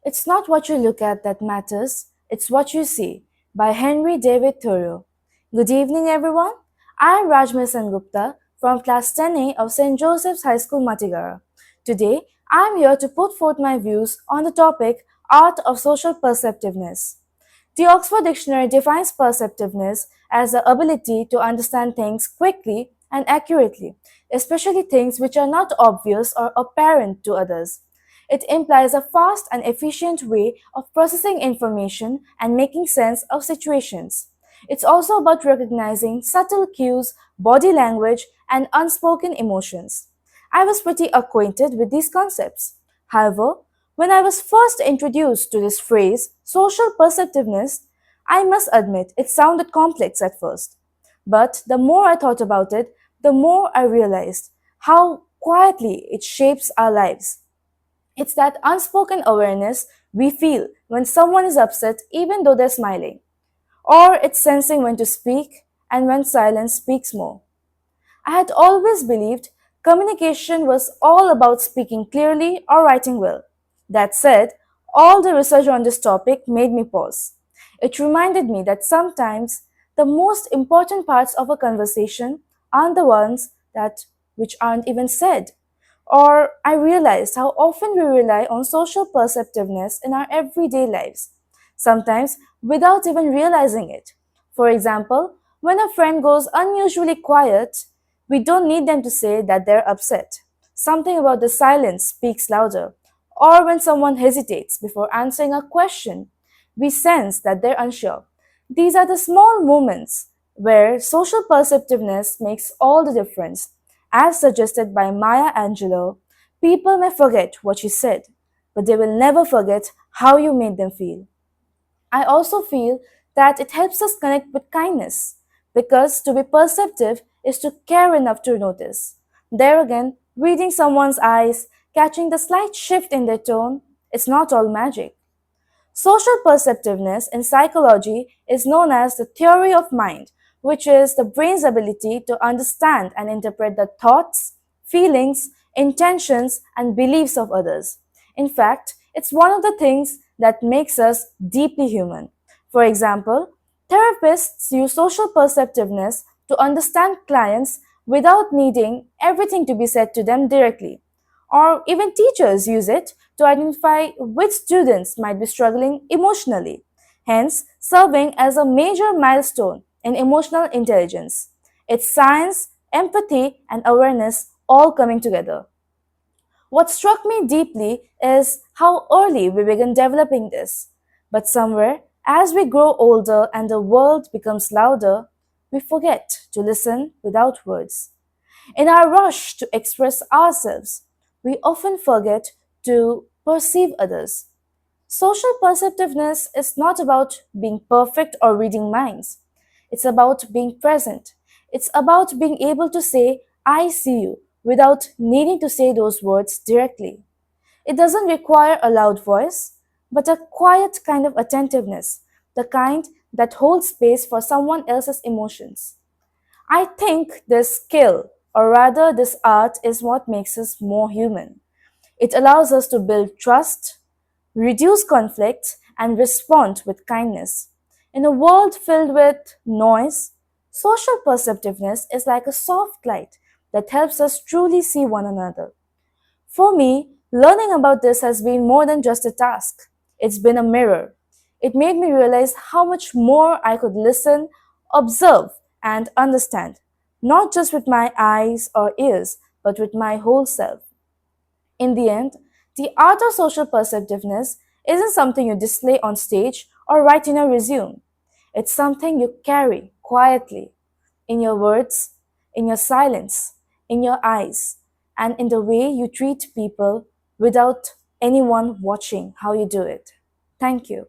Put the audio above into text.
It's not what you look at that matters, it's what you see. By Henry David Thoreau. Good evening, everyone. I am Rajmayee Sengupta from Class 10A of St. Joseph's High School, Matigara. Today, I am here to put forth my views on the topic Art of Social Perceptiveness. The Oxford Dictionary defines perceptiveness as the ability to understand things quickly and accurately, especially things which are not obvious or apparent to others. It implies a fast and efficient way of processing information and making sense of situations. It's also about recognizing subtle cues, body language, and unspoken emotions. I was pretty acquainted with these concepts. However, when I was first introduced to this phrase, social perceptiveness, I must admit it sounded complex at first. But the more I thought about it, the more I realized how quietly it shapes our lives. It's that unspoken awareness we feel when someone is upset even though they're smiling, or it's sensing when to speak and when silence speaks more. I had always believed communication was all about speaking clearly or writing well. That said, all the research on this topic made me pause. It reminded me that sometimes the most important parts of a conversation aren't the ones that which aren't even said. Or I realized how often we rely on social perceptiveness in our everyday lives, sometimes without even realizing it. For example, when a friend goes unusually quiet, we don't need them to say that they're upset. Something about the silence speaks louder. Or when someone hesitates before answering a question, we sense that they're unsure. These are the small moments where social perceptiveness makes all the difference. As suggested by Maya Angelou, people may forget what you said, but they will never forget how you made them feel. I also feel that it helps us connect with kindness because to be perceptive is to care enough to notice. There again, reading someone's eyes, catching the slight shift in their tone, it's not all magic. Social perceptiveness in psychology is known as the theory of mind, which is the brain's ability to understand and interpret the thoughts, feelings, intentions, and beliefs of others. In fact, it's one of the things that makes us deeply human. For example, therapists use social perceptiveness to understand clients without needing everything to be said to them directly. Or even teachers use it to identify which students might be struggling emotionally, hence, serving as a major milestone in emotional intelligence. It's science, empathy, and awareness all coming together. What struck me deeply is how early we begin developing this. But somewhere, as we grow older and the world becomes louder, we forget to listen without words. In our rush to express ourselves, we often forget to perceive others. Social perceptiveness is not about being perfect or reading minds. It's about being present. It's about being able to say, I see you, without needing to say those words directly. It doesn't require a loud voice, but a quiet kind of attentiveness, the kind that holds space for someone else's emotions. I think this skill, or rather this art, is what makes us more human. It allows us to build trust, reduce conflict, and respond with kindness. In a world filled with noise, social perceptiveness is like a soft light that helps us truly see one another. For me, learning about this has been more than just a task. It's been a mirror. It made me realize how much more I could listen, observe, and understand, not just with my eyes or ears, but with my whole self. In the end, the art of social perceptiveness isn't something you display on stage or write in a resume. It's something you carry quietly in your words, in your silence, in your eyes, and in the way you treat people without anyone watching how you do it. Thank you.